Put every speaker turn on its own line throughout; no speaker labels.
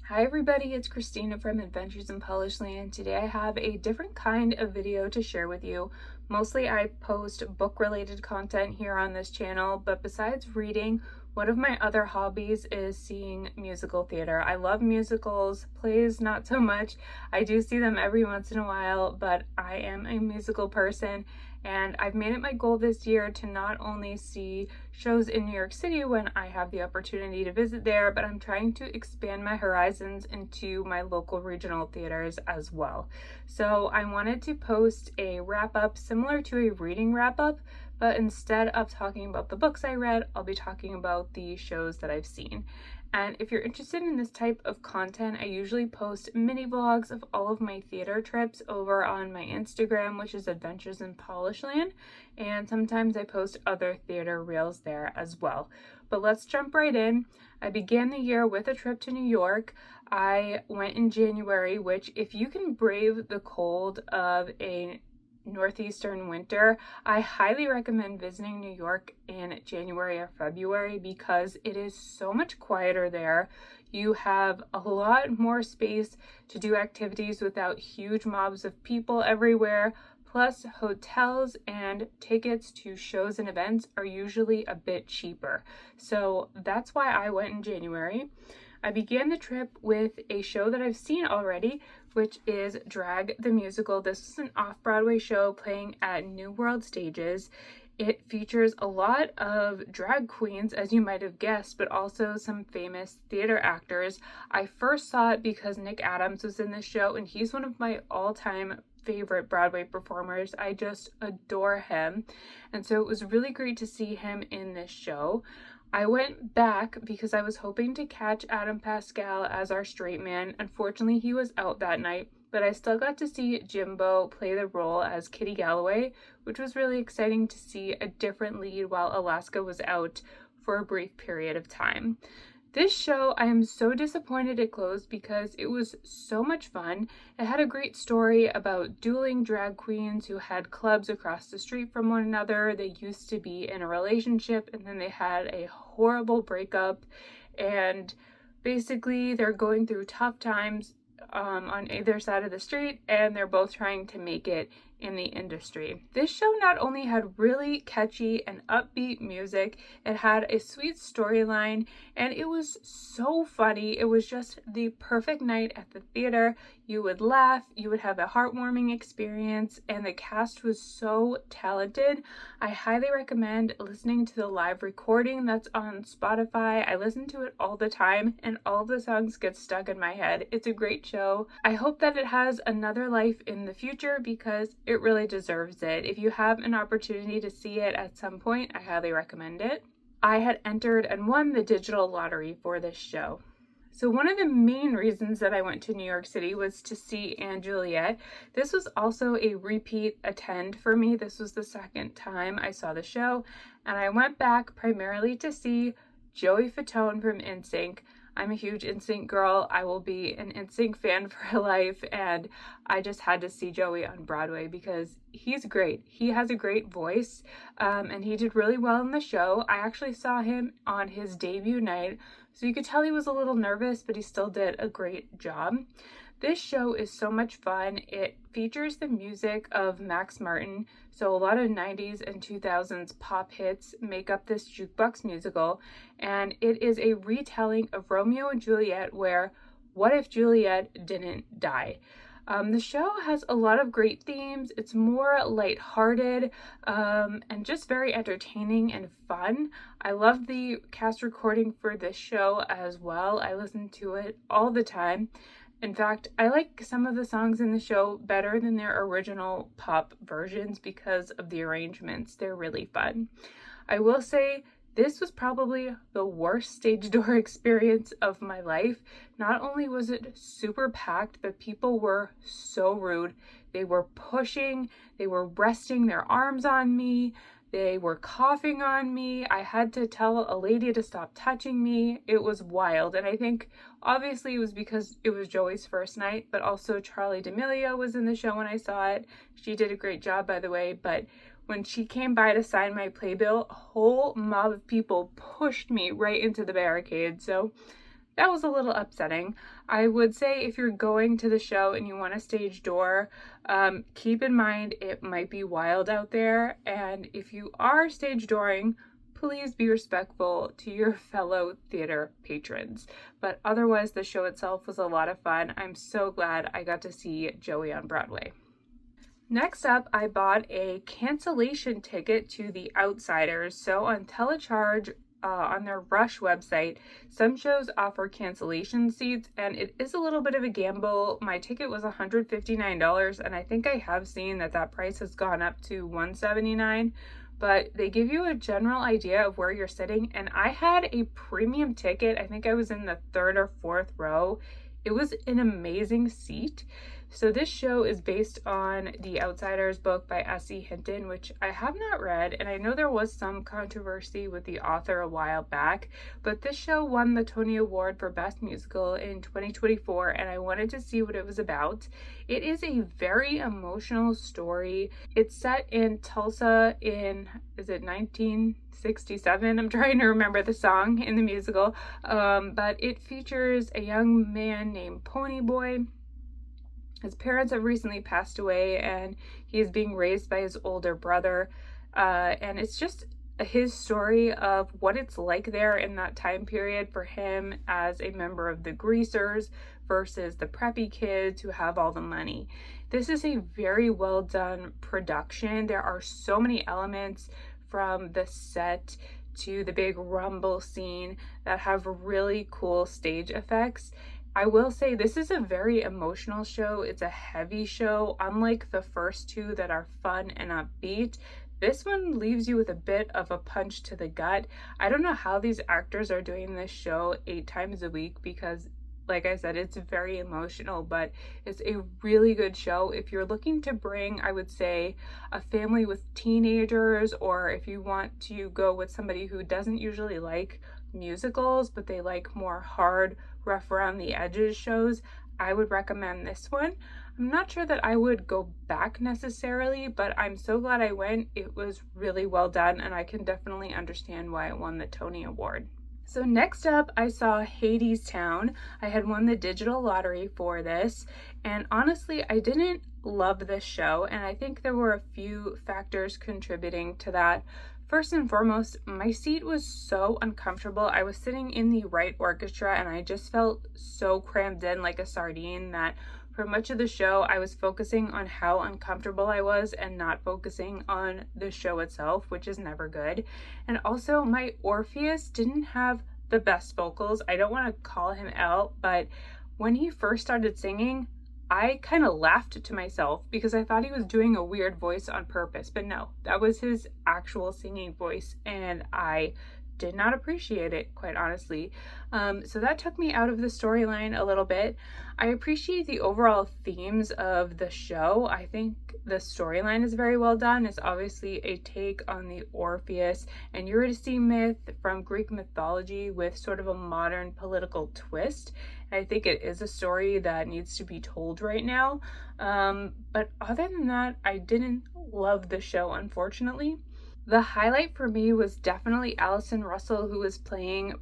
Hi everybody, it's Christina from Adventures in Polish Land. Today I have a different kind of video to share with you. Mostly I post book related content here on this channel, but besides reading, one of my other hobbies is seeing musical theater. I love musicals, plays not so much. I do see them every once in a while, but I am a musical person and I've made it my goal this year to not only see shows in New York City when I have the opportunity to visit there, but I'm trying to expand my horizons into my local regional theaters as well. So I wanted to post a wrap up similar to a reading wrap up, but instead of talking about the books I read, I'll be talking about the shows that I've seen. And if you're interested in this type of content, I usually post mini vlogs of all of my theater trips over on my Instagram, which is Adventures in Polish Land, and sometimes I post other theater reels there as well. But let's jump right in. I began the year with a trip to New York. I went in January, which if you can brave the cold of a northeastern winter, I highly recommend visiting New York in January or February because it is so much quieter there. You have a lot more space to do activities without huge mobs of people everywhere. Plus, hotels and tickets to shows and events are usually a bit cheaper. So that's why I went in January. I began the trip with a show that I've seen already, which is Drag the Musical. This is an off-Broadway show playing at New World Stages. It features a lot of drag queens, as you might have guessed, but also some famous theater actors. I first saw it because Nick Adams was in this show, and he's one of my all-time favorite Broadway performers. I just adore him. And so it was really great to see him in this show. I went back because I was hoping to catch Adam Pascal as our straight man. Unfortunately, he was out that night, but I still got to see Jimbo play the role as Kitty Galloway, which was really exciting to see a different lead while Alaska was out for a brief period of time. This show, I am so disappointed it closed because it was so much fun. It had a great story about dueling drag queens who had clubs across the street from one another. They used to be in a relationship and then they had a horrible breakup, and basically they're going through tough times on either side of the street, and they're both trying to make it in the industry. This show not only had really catchy and upbeat music, it had a sweet storyline, and it was so funny. It was just the perfect night at the theater. You would laugh, you would have a heartwarming experience, and the cast was so talented. I highly recommend listening to the live recording that's on Spotify. I listen to it all the time, and all of the songs get stuck in my head. It's a great show. I hope that it has another life in the future because it really deserves it. If you have an opportunity to see it at some point, I highly recommend it. I had entered and won the digital lottery for this show. So one of the main reasons that I went to New York City was to see & Juliet. This was also a repeat attend for me. This was the second time I saw the show, and I went back primarily to see Joey Fatone from NSYNC. I'm a huge NSYNC girl. I will be an NSYNC fan for life, and I just had to see Joey on Broadway because he's great. He has a great voice, and he did really well in the show. I actually saw him on his debut night, so you could tell he was a little nervous, but he still did a great job. This show is so much fun. It features the music of Max Martin, so a lot of 90s and 2000s pop hits make up this jukebox musical, and it is a retelling of Romeo and Juliet where what if Juliet didn't die? The show has a lot of great themes. It's more lighthearted and just very entertaining and fun. I love the cast recording for this show as well. I listen to it all the time. In fact, I like some of the songs in the show better than their original pop versions because of the arrangements. They're really fun. I will say this was probably the worst stage door experience of my life. Not only was it super packed, but people were so rude. They were pushing, they were resting their arms on me, they were coughing on me. I had to tell a lady to stop touching me. It was wild. And I think obviously it was because it was Joey's first night, but also Charlie D'Amelio was in the show when I saw it. She did a great job, by the way, but when she came by to sign my playbill, a whole mob of people pushed me right into the barricade. So that was a little upsetting. I would say if you're going to the show and you want a stage door, keep in mind it might be wild out there, and if you are stage dooring, please be respectful to your fellow theater patrons. But otherwise, the show itself was a lot of fun. I'm so glad I got to see Joey on Broadway. Next up, I bought a cancellation ticket to The Outsiders. So on Telecharge, on their Rush website, some shows offer cancellation seats, and it is a little bit of a gamble. My ticket was $159, and I think I have seen that price has gone up to $179. But they give you a general idea of where you're sitting, and I had a premium ticket. I think I was in the 3rd or 4th row. It was an amazing seat. So this show is based on The Outsiders book by S.E. Hinton, which I have not read, and I know there was some controversy with the author a while back, but this show won the Tony Award for Best Musical in 2024, and I wanted to see what it was about. It is a very emotional story. It's set in Tulsa in, is it 1967? I'm trying to remember the song in the musical, but it features a young man named Ponyboy. His parents have recently passed away, and he is being raised by his older brother. And it's just his story of what it's like there in that time period for him as a member of the Greasers versus the preppy kids who have all the money. This is a very well done production. There are so many elements, from the set to the big rumble scene, that have really cool stage effects. I will say this is a very emotional show. It's a heavy show. Unlike the first two that are fun and upbeat, this one leaves you with a bit of a punch to the gut. I don't know how these actors are doing this show 8 times a week because, like I said, it's very emotional, but it's a really good show. If you're looking to bring, I would say, a family with teenagers, or if you want to go with somebody who doesn't usually like musicals, but they like more hard, rough around the edges shows, I would recommend this one. I'm not sure that I would go back necessarily, but I'm so glad I went. It was really well done, and I can definitely understand why it won the Tony Award. So next up, I saw Hadestown. I had won the digital lottery for this, and honestly, I didn't love this show, and I think there were a few factors contributing to that. First and foremost, my seat was so uncomfortable. I was sitting in the right orchestra, and I just felt so crammed in like a sardine that for much of the show, I was focusing on how uncomfortable I was and not focusing on the show itself, which is never good. And also, my Orpheus didn't have the best vocals. I don't want to call him out, but when he first started singing, I kind of laughed to myself because I thought he was doing a weird voice on purpose, but no, that was his actual singing voice, and I did not appreciate it, quite honestly. So that took me out of the storyline a little bit. I appreciate the overall themes of the show. I think the storyline is very well done. It's obviously a take on the Orpheus and Eurydice myth from Greek mythology with sort of a modern political twist. I think it is a story that needs to be told right now. But other than that, I didn't love the show, unfortunately. The highlight for me was definitely Allison Russell, who was playing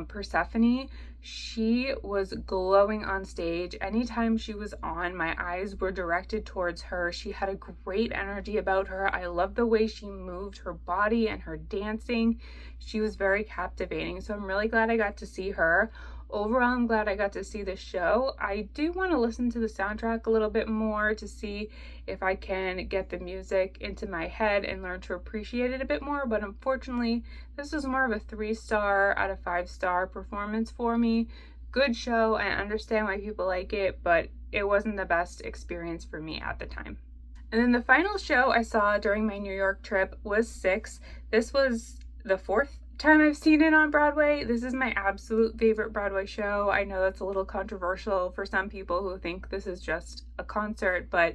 Persephone. She was glowing on stage. Anytime she was on, my eyes were directed towards her. She had a great energy about her. I loved the way she moved her body and her dancing. She was very captivating. So I'm really glad I got to see her. Overall, I'm glad I got to see this show. I do want to listen to the soundtrack a little bit more to see if I can get the music into my head and learn to appreciate it a bit more, but unfortunately, this was more of a 3-star out of 5-star performance for me. Good show. I understand why people like it, but it wasn't the best experience for me at the time. And then the final show I saw during my New York trip was Six. This was the 4th time I've seen it on Broadway. This is my absolute favorite Broadway show. I know that's a little controversial for some people who think this is just a concert, but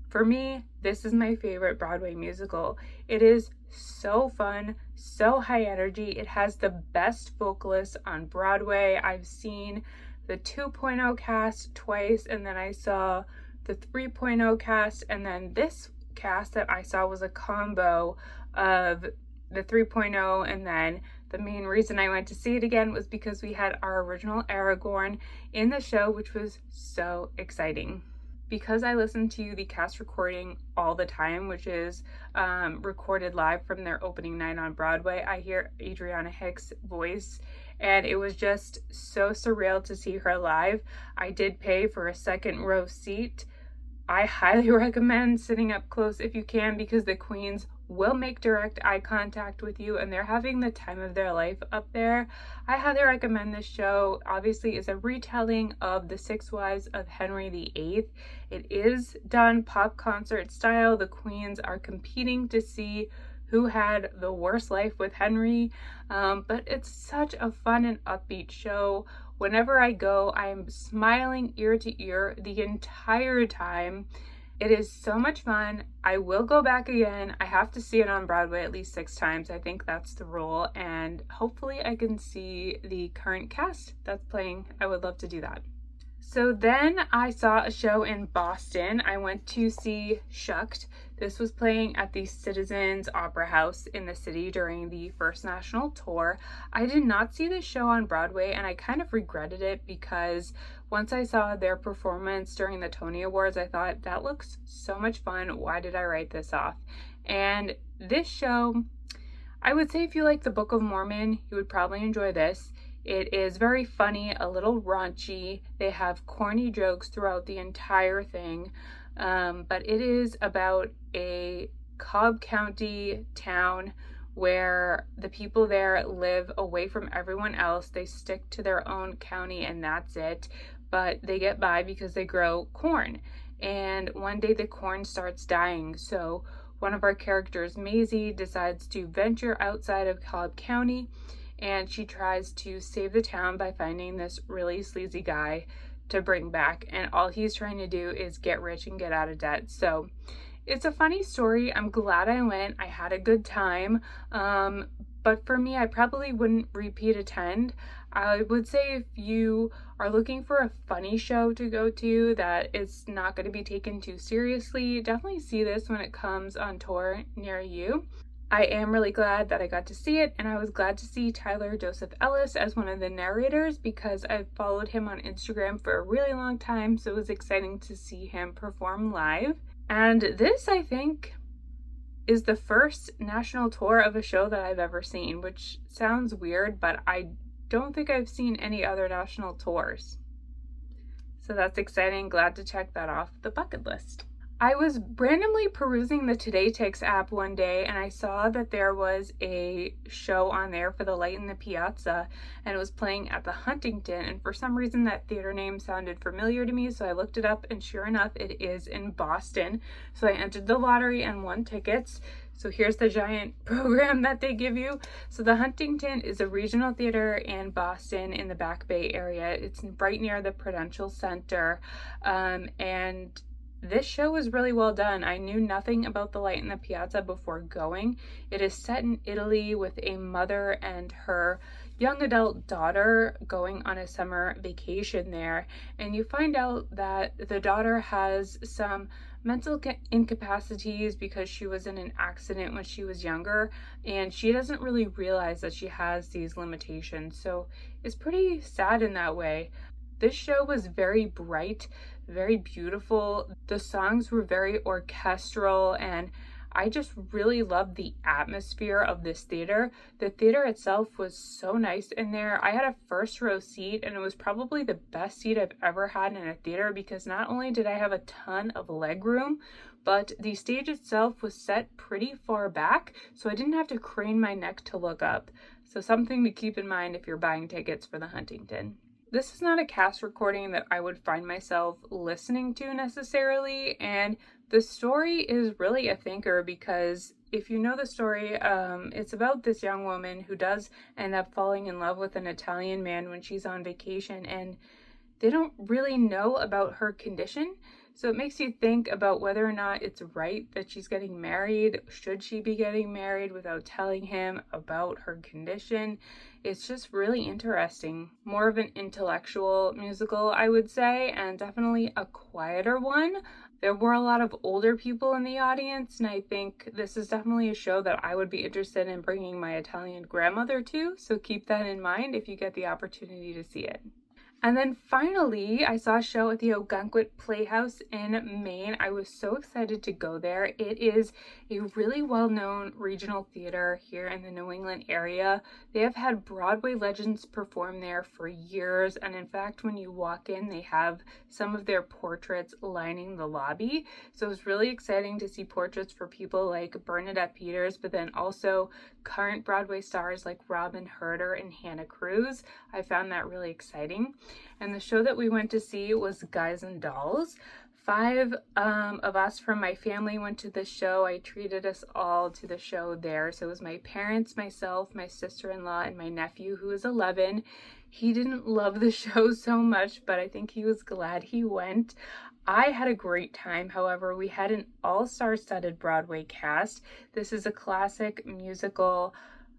for me, this is my favorite Broadway musical. It is so fun, so high energy. It has the best vocalists on Broadway. I've seen the 2.0 cast twice, and then I saw the 3.0 cast, and then this cast that I saw was a combo of the 3.0 and then The main reason I went to see it again was because we had our original Aragorn in the show, which was so exciting. Because I listen to the cast recording all the time, which is recorded live from their opening night on Broadway, I hear Adriana Hicks' voice, and it was just so surreal to see her live. I did pay for a second row seat. I highly recommend sitting up close if you can, because the queens will make direct eye contact with you and they're having the time of their life up there. I highly recommend this show. Obviously, it's a retelling of The Six Wives of Henry VIII. It is done pop concert style. The queens are competing to see who had the worst life with Henry, but it's such a fun and upbeat show. Whenever I go, I am smiling ear to ear the entire time. It is so much fun. I will go back again. I have to see it on Broadway at least 6 times. I think that's the rule. And hopefully I can see the current cast that's playing. I would love to do that. So then I saw a show in Boston. I went to see Shucked. This was playing at the Citizens Opera House in the city during the first national tour. I did not see this show on Broadway, and I kind of regretted it because once I saw their performance during the Tony Awards, I thought, that looks so much fun. Why did I write this off? And this show, I would say if you like the Book of Mormon, you would probably enjoy this. It is very funny, a little raunchy. They have corny jokes throughout the entire thing. But it is about a Cobb County town where the people there live away from everyone else. They stick to their own county and that's it. But they get by because they grow corn. And one day the corn starts dying. So one of our characters, Maisie, decides to venture outside of Cobb County, and she tries to save the town by finding this really sleazy guy to bring back, and all he's trying to do is get rich and get out of debt. So it's a funny story. I'm glad I went. I had a good time. But for me, I probably wouldn't repeat attend. I would say if you are looking for a funny show to go to that is not going to be taken too seriously, definitely see this when it comes on tour near you. I am really glad that I got to see it, and I was glad to see Tyler Joseph Ellis as one of the narrators because I've followed him on Instagram for a really long time, so it was exciting to see him perform live. And this, I think, is the first national tour of a show that I've ever seen, which sounds weird, but I don't think I've seen any other national tours. So that's exciting. Glad to check that off the bucket list. I was randomly perusing the TodayTix app one day and I saw that there was a show on there for The Light in the Piazza, and it was playing at the Huntington, and for some reason that theater name sounded familiar to me, so I looked it up and sure enough it is in Boston. So I entered the lottery and won tickets. So here's the giant program that they give you. So the Huntington is a regional theater in Boston in the Back Bay area. It's right near the Prudential Center, and this show was really well done. I knew nothing about The Light in the Piazza before going. It is set in Italy with a mother and her young adult daughter going on a summer vacation there. And you find out that the daughter has some mental incapacities because she was in an accident when she was younger, and she doesn't really realize that she has these limitations. So it's pretty sad in that way. This show was very bright, very beautiful. The songs were very orchestral, and I just really loved the atmosphere of this theater. The theater itself was so nice in there. I had a first row seat, and it was probably the best seat I've ever had in a theater because not only did I have a ton of leg room, but the stage itself was set pretty far back, so I didn't have to crane my neck to look up. So something to keep in mind if you're buying tickets for the Huntington. This is not a cast recording that I would find myself listening to necessarily, and the story is really a thinker because if you know the story, it's about this young woman who does end up falling in love with an Italian man when she's on vacation, and they don't really know about her condition. So it makes you think about whether or not it's right that she's getting married. Should she be getting married without telling him about her condition? It's just really interesting. More of an intellectual musical, I would say, and definitely a quieter one. There were a lot of older people in the audience, and I think this is definitely a show that I would be interested in bringing my Italian grandmother to, so keep that in mind if you get the opportunity to see it. And then finally, I saw a show at the Ogunquit Playhouse in Maine. I was so excited to go there. It is a really well-known regional theater here in the New England area. They have had Broadway legends perform there for years, and in fact, when you walk in, they have some of their portraits lining the lobby. So it was really exciting to see portraits for people like Bernadette Peters, but then also current Broadway stars like Robin Herder and Hannah Cruz. I found that really exciting. And the show that we went to see was Guys and Dolls. 5 of us from my family went to the show. I treated us all to the show there. So it was my parents, myself, my sister-in-law, and my nephew, who is 11. He didn't love the show so much, but I think he was glad he went. I had a great time. However, we had an all-star studded Broadway cast. This is a classic musical.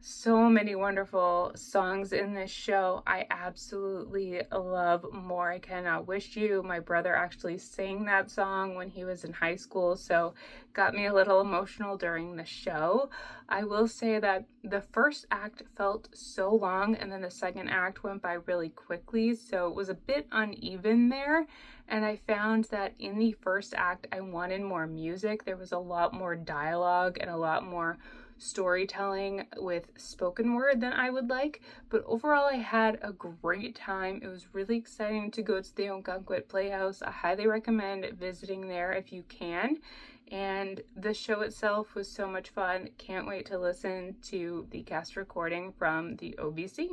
So many wonderful songs in this show. I absolutely love More I Cannot Wish You. My brother actually sang that song when he was in high school, so got me a little emotional during the show. I will say that the first act felt so long, and then the second act went by really quickly, so it was a bit uneven there. And I found that in the first act, I wanted more music. There was a lot more dialogue and a lot more storytelling with spoken word than I would like, but overall I had a great time. It was really exciting to go to the Ogunquit Playhouse. I highly recommend visiting there if you can, and the show itself was so much fun. Can't wait to listen to the cast recording from the OVC.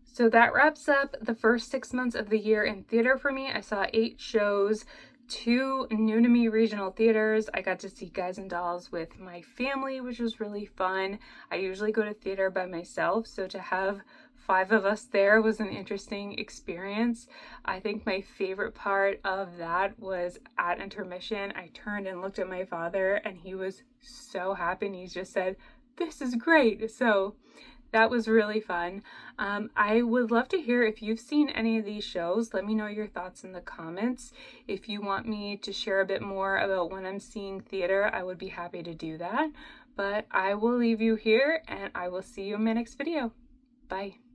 So that wraps up the first 6 months of the year in theater for me. I saw 8 shows, 2 new to me regional theaters. I got to see Guys and Dolls with my family, which was really fun. I usually go to theater by myself, so to have 5 of us there was an interesting experience. I think my favorite part of that was at intermission, I turned and looked at my father and he was so happy and he just said, "This is great." So that was really fun. I would love to hear if you've seen any of these shows. Let me know your thoughts in the comments. If you want me to share a bit more about when I'm seeing theater, I would be happy to do that. But I will leave you here and I will see you in my next video. Bye.